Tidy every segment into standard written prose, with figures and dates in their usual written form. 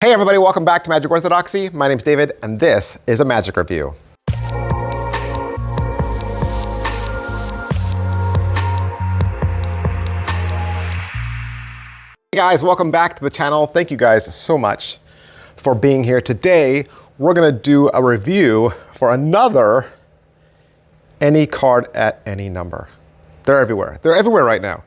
Hey everybody, welcome back to Magic Orthodoxy. My name's David, and this is a magic review. Hey guys, welcome back to the channel. Thank you guys so much for being here. Today, we're gonna do a review for another any card at any number. They're everywhere. They're everywhere right now.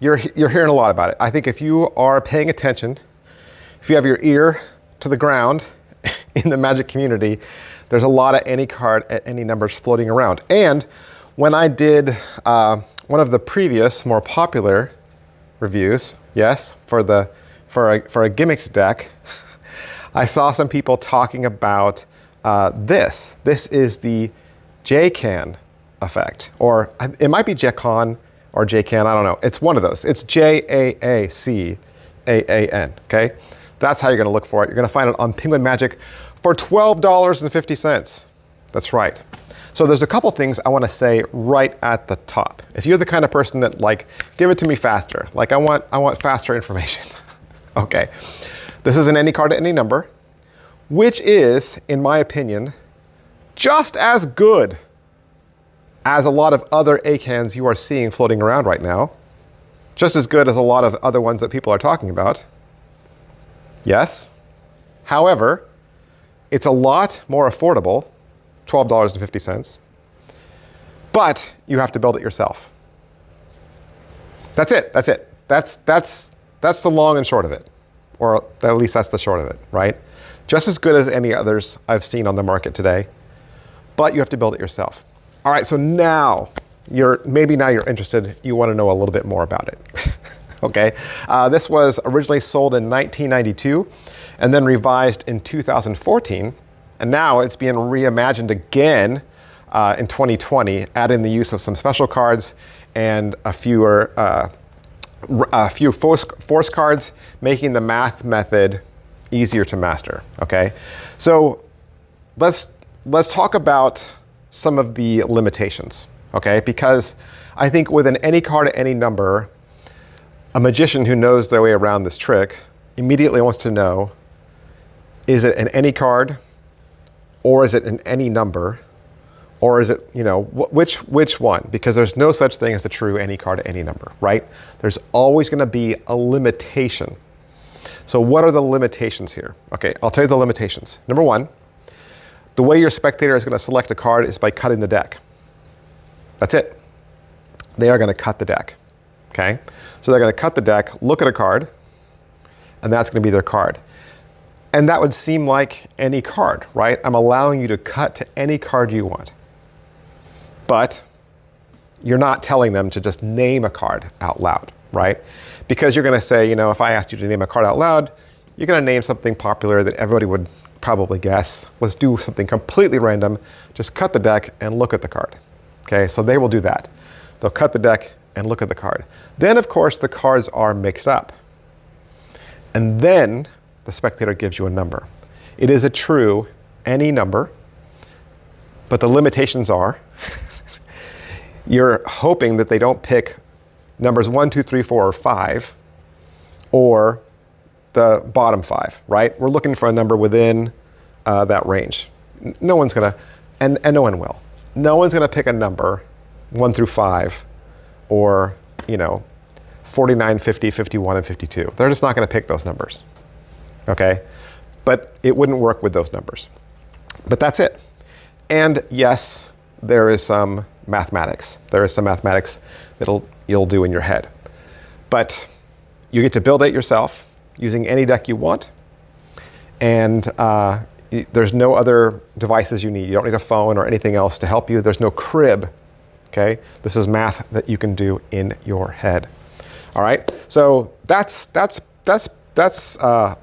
You're hearing a lot about it. I think if you are paying attention, if you have your ear to the ground in the magic community, there's a lot of any card at any numbers floating around. And when I did one of the previous more popular reviews, yes, for a gimmicked deck, I saw some people talking about this. This is the Jaacann effect, or it might be Jaacann or Jaacann, I don't know. It's one of those. It's Jaacann, okay? That's how you're gonna look for it. You're gonna find it on Penguin Magic for $12.50. That's right. So there's a couple things I wanna say right at the top. If you're the kind of person that give it to me faster, I want faster information. Okay, this is an any card at any number, which is, in my opinion, just as good as a lot of other Jaacans you are seeing floating around right now. Just as good as a lot of other ones that people are talking about. Yes. However, it's a lot more affordable, $12.50, but you have to build it yourself. That's it. That's it. That's the long and short of it, or at least that's the short of it, right? Just as good as any others I've seen on the market today, but you have to build it yourself. All right, so now maybe you're interested. You want to know a little bit more about it. Okay, this was originally sold in 1992 and then revised in 2014. And now it's being reimagined again in 2020, adding the use of some special cards and a few force cards, making the math method easier to master, okay? So let's talk about some of the limitations, okay? Because I think with an any card at any number, a magician who knows their way around this trick immediately wants to know, is it an any card, or is it an any number, or is it, which one? Because there's no such thing as the true any card at any number, right? There's always gonna be a limitation. So what are the limitations here? Okay, I'll tell you the limitations. Number one, the way your spectator is gonna select a card is by cutting the deck. That's it. They are gonna cut the deck. Okay, so they're going to cut the deck, look at a card, and that's going to be their card. And that would seem like any card, right? I'm allowing you to cut to any card you want. But you're not telling them to just name a card out loud, right? Because you're going to say, if I asked you to name a card out loud, you're going to name something popular that everybody would probably guess. Let's do something completely random. Just cut the deck and look at the card. Okay, so they will do that. They'll cut the deck and look at the card. Then, of course, the cards are mixed up. And then the spectator gives you a number. It is a true any number, but the limitations are you're hoping that they don't pick numbers 1, 2, 3, 4, or 5, or the bottom 5, right? We're looking for a number within that range. No one's gonna, and no one will. No one's gonna pick a number 1 through 5, or 49, 50, 51, and 52. They're just not going to pick those numbers, okay? But it wouldn't work with those numbers. But that's it. And yes, there is some mathematics. There is some mathematics that you'll do in your head. But you get to build it yourself using any deck you want. And there's no other devices you need. You don't need a phone or anything else to help you. There's no crib. Okay, this is math that you can do in your head. All right, so that's a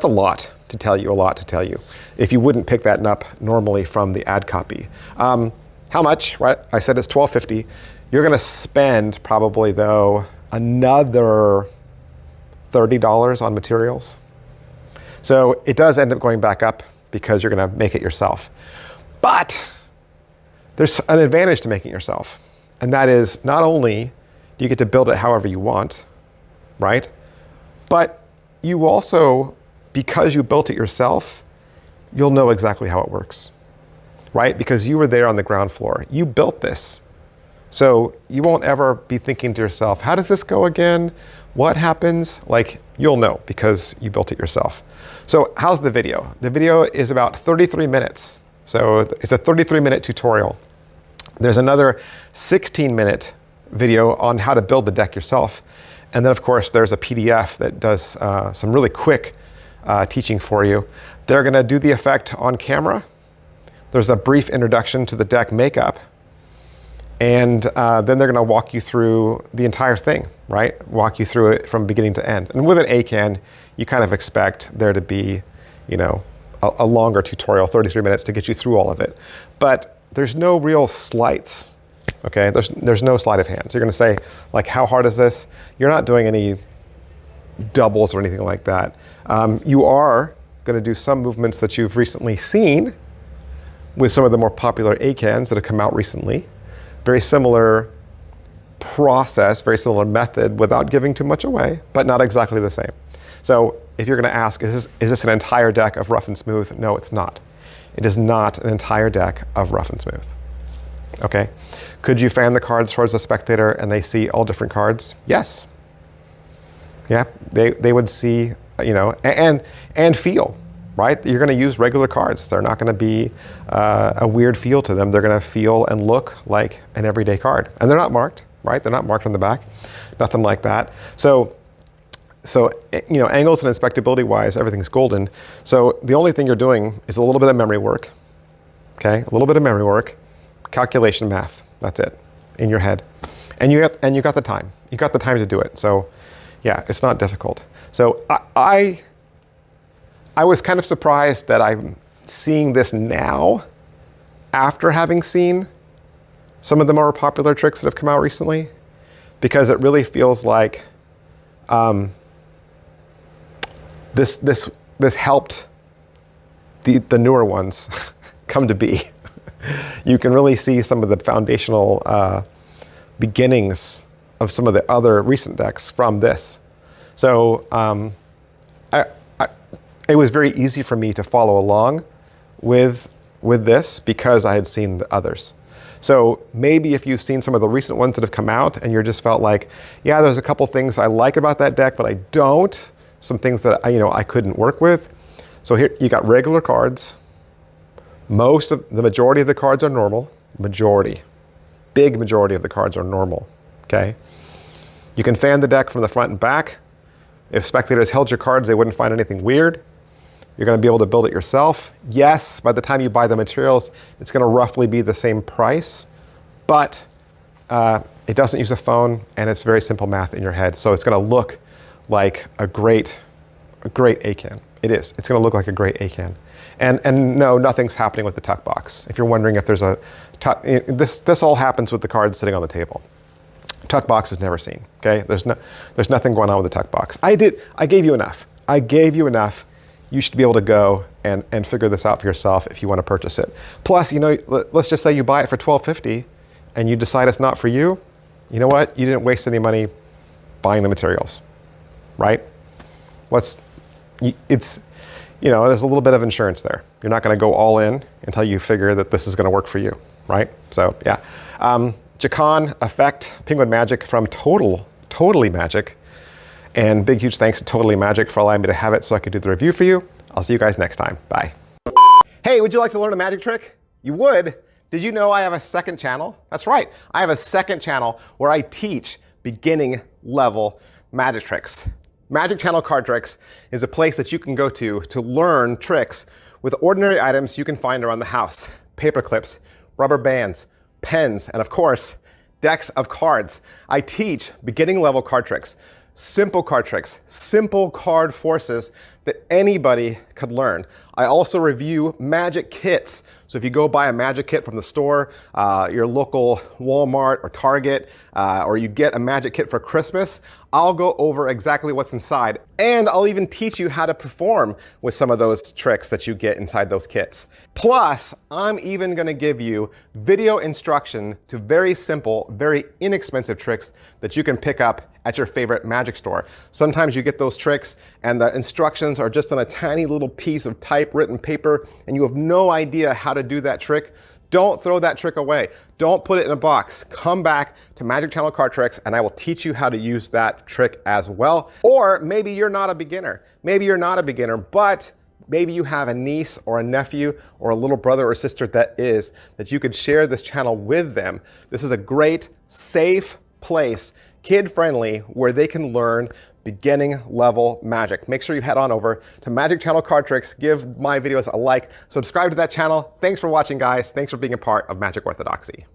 lot to tell you. If you wouldn't pick that up normally from the ad copy, how much? Right, I said it's $12.50. You're going to spend probably though another $30 on materials. So it does end up going back up because you're going to make it yourself. But there's an advantage to making it yourself. And that is not only do you get to build it however you want, right? But you also because you built it yourself, you'll know exactly how it works, right? Because you were there on the ground floor. You built this. So you won't ever be thinking to yourself, how does this go again? What happens? Like, you'll know because you built it yourself. So how's the video? The video is about 33 minutes. So it's a 33-minute tutorial. There's another 16-minute video on how to build the deck yourself. And then, of course, there's a PDF that does some really quick teaching for you. They're going to do the effect on camera. There's a brief introduction to the deck makeup. And then they're going to walk you through the entire thing, right? Walk you through it from beginning to end. And with an Jaacann, you kind of expect there to be, you know, a longer tutorial, 33 minutes to get you through all of it. But there's no real sleights, okay? There's no sleight of hand. So you're going to say, like, how hard is this? You're not doing any doubles or anything like that. You are going to do some movements that you've recently seen with some of the more popular Jaacanns that have come out recently. Very similar process, very similar method without giving too much away, but not exactly the same. So if you're going to ask, is this an entire deck of rough and smooth? No, it's not. It is not an entire deck of rough and smooth. Okay? Could you fan the cards towards the spectator and they see all different cards? Yes. Yeah, they would see, you know, and feel, right? You're going to use regular cards. They're not going to be a weird feel to them. They're going to feel and look like an everyday card. And they're not marked, right? They're not marked on the back, nothing like that. So, you know, angles and inspectability wise, everything's golden. So the only thing you're doing is a little bit of memory work, okay? A little bit of memory work, calculation math, that's it, in your head. And you got the time. You got the time to do it. So yeah, it's not difficult. So I was kind of surprised that I'm seeing this now after having seen some of the more popular tricks that have come out recently, because it really feels like this helped the newer ones come to be. You can really see some of the foundational beginnings of some of the other recent decks from this. So it was very easy for me to follow along with this because I had seen the others. So maybe if you've seen some of the recent ones that have come out and you just felt like, yeah, there's a couple things I like about that deck, but I don't. Some things that I couldn't work with. So here you got regular cards. The majority of the cards are normal. Big majority of the cards are normal. Okay. You can fan the deck from the front and back. If spectators held your cards, they wouldn't find anything weird. You're going to be able to build it yourself. Yes, by the time you buy the materials, it's going to roughly be the same price, but it doesn't use a phone, and it's very simple math in your head. So it's going to look like a great Jaacann. It is. It's going to look like a great Jaacann. And no, nothing's happening with the tuck box. If you're wondering if there's a tuck, this all happens with the cards sitting on the table. Tuck box is never seen. Okay, there's nothing going on with the tuck box. I gave you enough. I gave you enough. You should be able to go and figure this out for yourself if you want to purchase it. Plus, you know, let's just say you buy it for $12.50 and you decide it's not for you. You know what? You didn't waste any money buying the materials, right? It's, you know, there's a little bit of insurance there. You're not going to go all in until you figure that this is going to work for you, right? So yeah. Jaacann effect, Penguin Magic from Totally Magic. And big, huge thanks to Totally Magic for allowing me to have it so I could do the review for you. I'll see you guys next time. Bye. Hey, would you like to learn a magic trick? You would? Did you know I have a second channel? That's right. I have a second channel where I teach beginning level magic tricks. Magic Channel Card Tricks is a place that you can go to learn tricks with ordinary items you can find around the house. Paper clips, rubber bands, pens, and of course, decks of cards. I teach beginning level card tricks, simple card tricks, simple card forces that anybody could learn. I also review magic kits. So if you go buy a magic kit from the store, your local Walmart or Target, or you get a magic kit for Christmas, I'll go over exactly what's inside. And I'll even teach you how to perform with some of those tricks that you get inside those kits. Plus, I'm even gonna give you video instruction to very simple, very inexpensive tricks that you can pick up at your favorite magic store. Sometimes you get those tricks and the instructions are just on a tiny little piece of typewritten paper and you have no idea how to do that trick. Don't throw that trick away. Don't put it in a box. Come back to Magic Channel Card Tricks and I will teach you how to use that trick as well. Or maybe you're not a beginner. Maybe you're not a beginner, but maybe you have a niece or a nephew or a little brother or sister that you could share this channel with them. This is a great, safe place, kid-friendly, where they can learn beginning level magic. Make sure you head on over to Magic Channel Card Tricks, give my videos a like, subscribe to that channel. Thanks for watching, guys. Thanks for being a part of Magic Orthodoxy.